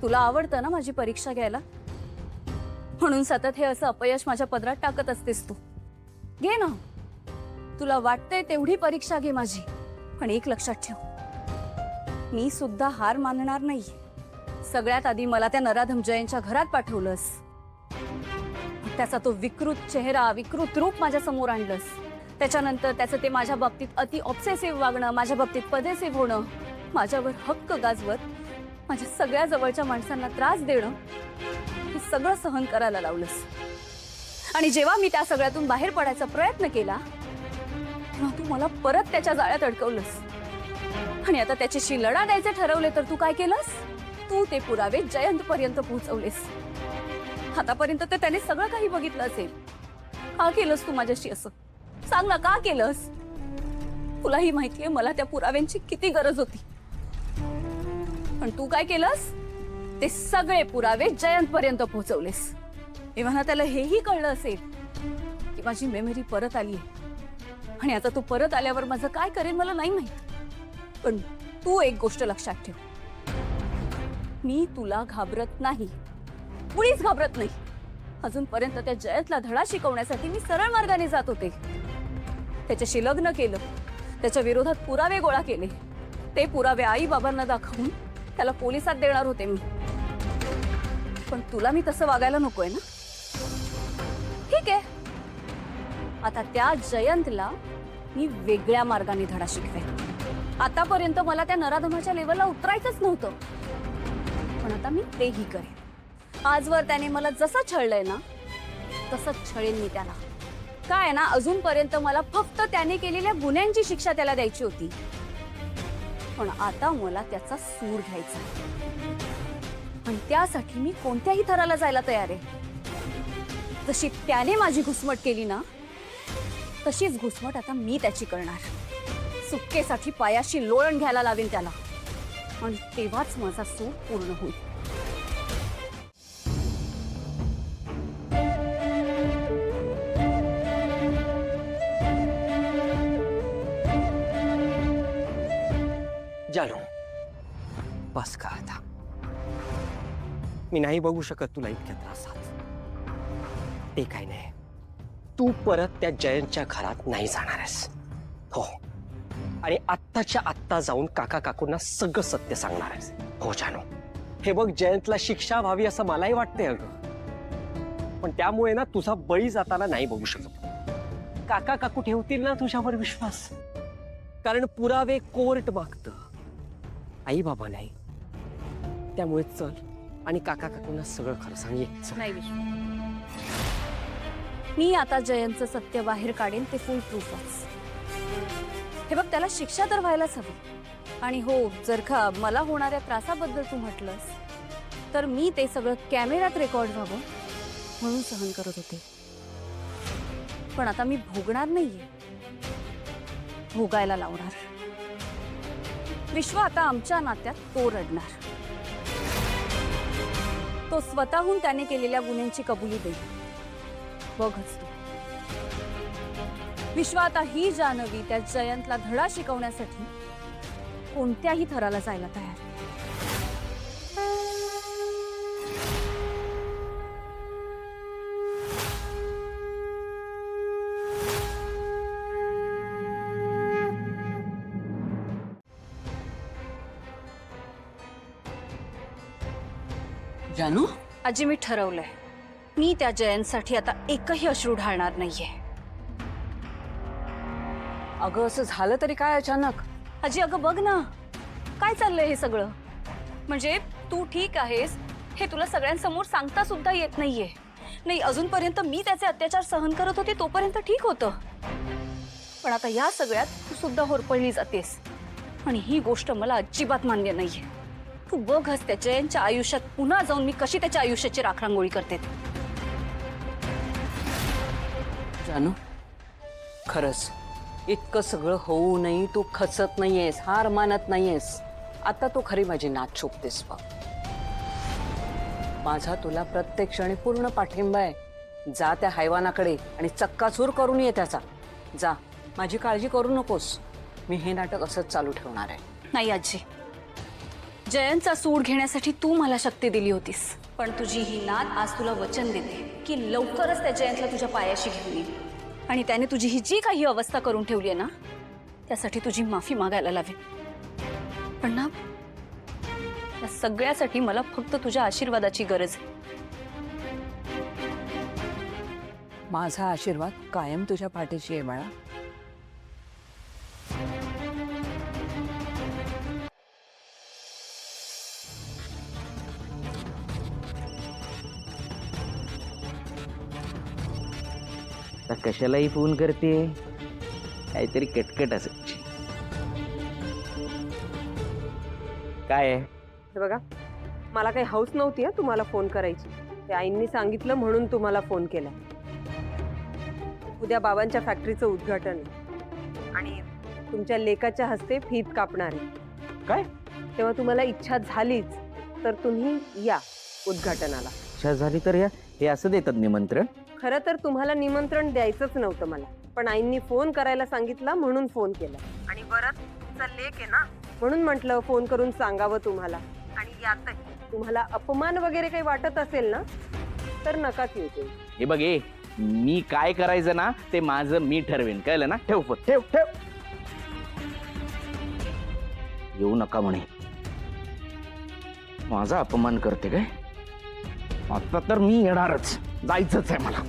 तुला आवडतं ना माझी परीक्षा घ्यायला, म्हणून सतत हे असं अपयश माझ्या पदरात टाकत असतेस तू. घे ना, तुला वाटतंय तेवढी परीक्षा घे माझी, पण एक लक्षात ठेव, मी सुद्धा हार मानणार नाही. सगळ्यात आधी मला त्या नराधम जयंतच्या घरात पाठवलंस, त्याचा तो विकृत चेहरा, विकृत रूप माझ्या समोर आणलंस. त्याच्यानंतर त्याचं ते माझ्या बाबतीत अति ऑब्सेसिव्ह वागणं, माझ्या बाबतीत पदेसिव्ह होणं, माझ्यावर हक्क गाजवत माझ्या सगळ्या जवळच्या माणसांना त्रास देणं, हे सगळं सहन करायला लावलंस. आणि जेव्हा मी त्या सगळ्यातून बाहेर पडायचा प्रयत्न केला तेव्हा तू मला परत त्याच्या जाळ्यात अडकवलंस. आणि आता त्याच्याशी लढा द्यायचे ठरवले तर तू काय केलंस? तू ते पुरावे जयंत पर्यंत पोहोचवलेस. आतापर्यंत तर त्याने सगळं काही बघितलं असेल. का केलंस तू माझ्याशी असं? सांग ना, का केलंस? तुलाही माहितीये मला त्या पुराव्यांची किती गरज होती, पण तू काय केलंस? ते सगळे पुरावे जयंत पर्यंत पोहोचवलेस. एव्हा त्याला हेही कळलं असेल की माझी मेमरी परत आली आहे, आणि आता तू परत आल्यावर माझं काय करेन मला नाही माहित. पण तू एक गोष्ट लक्षात ठेव, मी तुला घाबरत नाही, कुणीच घाबरत नाही. अजूनपर्यंत त्या जयंतला धडा शिकवण्यासाठी मी सरळ मार्गाने जात होते. त्याच्याशी लग्न केलं, त्याच्या विरोधात पुरावे गोळा केले, ते पुरावे आई बाबांना दाखवून त्याला पोलिसात देणार होते मी. पण तुला मी तसं वागायला नकोय ना? ठीक आहे, आता त्या जयंतला मी वेगळ्या मार्गाने धडा शिकवेन. आतापर्यंत मला त्या नराधमाच्या लेवलला उतरायचंच नव्हतं, पण आता मी तेही करेन. आजवर त्याने मला जसं छळलंय ना तसंच छळेन मी त्याला. काय ना, अजूनपर्यंत मला फक्त त्याने केलेल्या गुन्ह्यांची शिक्षा त्याला द्यायची होती, पण आता मला त्याचा सूड घ्यायचा, आणि त्यासाठी मी कोणत्याही थराला जायला तयार आहे. जशी त्याने माझी घुसमट केली ना, तशीच घुसमट आता मी त्याची करणार. सुटकेसाठी पायाशी लोळण घ्यायला लावेन त्याला, आणि तेव्हाच माझा सूड पूर्ण होईल. जानू, बस का आता. मी नाही बघू शकत तुला इतक्या त्रासात. ते काय नाही, तू परत त्या जयंतच्या घरात नाही जाणार आहेस. हो, आणि आत्ताच्या आत्ता जाऊन काका काकूंना सगळं सत्य सांगणार आहेस. हो जानू, हे बघ, जयंतला शिक्षा व्हावी असं मलाही वाटतंय अगं, पण त्यामुळे ना तुझा बळी जाताना नाही बघू शकत. काका काकू ठेवतील ना तुझ्यावर विश्वास, कारण पुरावे कोर्ट मागतं, आई बाबा नाही. त्यामुळे चल आणि काका काकूंना सगळं खरं सांग. नाही विश्व, मी आता जयंतचं सत्य बाहेर काढेन, ते फुल प्रूफच. हे बघ, त्याला शिक्षा तर व्हायलाच हवी. आणि हो, जर का मला होणाऱ्या त्रासाबद्दल तू म्हटलंस तर मी ते सगळं कॅमेऱ्यात रेकॉर्ड व्हावं म्हणून सहन करत होते. पण आता मी भोगणार नाहीये, भोगायला लावणार. विश्व आता आमच्या नात्यात तो रडणार. तो स्वतःहून त्याने केलेल्या गुन्ह्यांची कबुली देईल. बघच तू. विश्व आता ही जान्हवी त्या जयंतला धडा शिकवण्यासाठी कोणत्याही थराला जायला तयार. जानू, आजी, मी ठरवलंय, मी त्या जयंतसाठी आता एकही अश्रू ढाळणार नाहीये. अगं असं झालं तरी काय अचानक? आजी, अगं बघ ना, काय चाललंय हे सगळं. म्हणजे तू ठीक आहेस हे तुला सगळ्यांसमोर सांगता सुद्धा येत नाहीये. नाही, अजूनपर्यंत मी त्याचे अत्याचार सहन करत होते तोपर्यंत ठीक होतं, पण आता या सगळ्यात तू सुद्धा होरपळली जातेस, आणि ही गोष्ट मला अजिबात मान्य नाहीये. तू बघच त्या जयंतच्या आयुष्यात पुन्हा जाऊन मी कशी त्याच्या आयुष्याची राखरांगोळी करते. जानू, खरंच इतकं सगळं होऊनही तू खचत नाहीयेस, हार मानत नाहीयेस. आता तू खरी माझी नात शोभतेस बघ. माझा तुला प्रत्येक क्षणी पूर्ण पाठिंबा आहे. जा त्या हैवानाकडे आणि चक्काचूर करून ये त्याचा. जा, माझी काळजी करू नकोस. मी हे नाटक असंच चालू ठेवणार आहे. नाही आजी, जयंतचा सूड घेण्यासाठी तू मला शक्ती दिली होतीस, पण तुझी ही नाद आज तुला वचन देते की लवकरच त्या जयंतला तुझ्या पायाशी घेऊन येईल आणि त्याने तुझी ही जी काही अवस्था करून ठेवली आहे ना, त्यासाठी तुझी माफी मागायला लावेल. पण ना, या सगळ्यासाठी मला फक्त तुझ्या आशीर्वादाची गरज आहे. माझा आशीर्वाद कायम तुझ्या पाठीशी आहे बाळा. आता कशालाही फोन करते, काहीतरी कटकट असायची. काय आहे? हे बघा, मला काही हौस नव्हती हं तुम्हाला फोन करायची. ते आईंनी सांगितलं म्हणून तुम्हाला फोन केला. उद्या बाबांच्या फॅक्टरीचं उद्घाटन आहे आणि तुमच्या लेकाच्या हस्ते फीत कापणार आहे. काय? तेव्हा तुम्हाला इच्छा झालीच तर तुम्ही या उद्घाटनाला. इच्छा झाली तर या. हे असं देतात निमंत्रण? खरं तर तुम्हाला निमंत्रण द्यायचंच नव्हतं मला, पण आईंनी फोन करायला सांगितला म्हणून फोन केला. आणि बरं तुमचा लेक आहे ना, म्हणून म्हटलं फोन करून सांगावं तुम्हाला. आणि यातही तुम्हाला अपमान वगैरे काही वाटत असेल ना, तर नकाच येऊ. हे बघ, मी काय करायचं ना ते माझं मी ठरवेन, कळलं ना? ठेव फोन, ठेव ठेव. येऊ नका म्हणे. माझा अपमान करते काय? आता तर मी येणारच, जायचंच आहे मला.